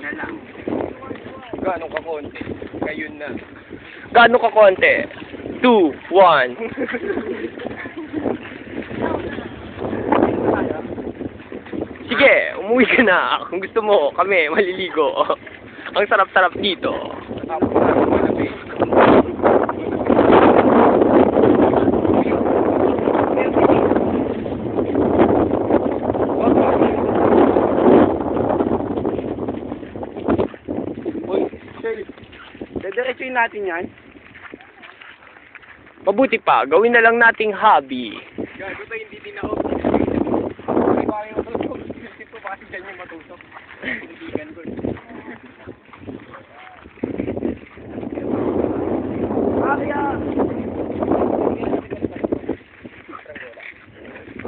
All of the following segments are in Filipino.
na lang. Gano'ng kakonti? Ngayon na. Gaano ka konti? 2, 1. Sige, umuwi ka na. Kung gusto mo, kami, maliligo. Ang sarap-sarap dito. Tapos na ako malamig. Uy, Shell. Dediretsuin natin yan. Mabuti pa, gawin na lang nating hobby. Gago tayo hindi din ako. Hindi pa kayo matutok. Dito pa kasi dyan yung matutok. Kaibigan ko. Kaya!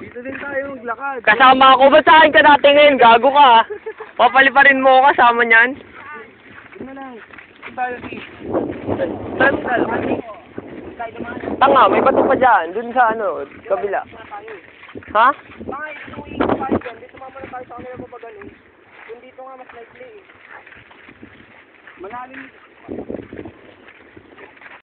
Dito din tayo maglakad. Kasama ako, ba't sa akin ka natingin? Gago ka. Papaliparin mo ako kasama niyan. Yun na lang. Saan tayo dito? Saan ka? Tanga, may bato pa dyan. Dun sa ano, kabila. Ha? Mga ituwing tayo dyan. Dito mamala tayo sa kanila mapagaling. Kung dito nga mas likely eh. Malalim.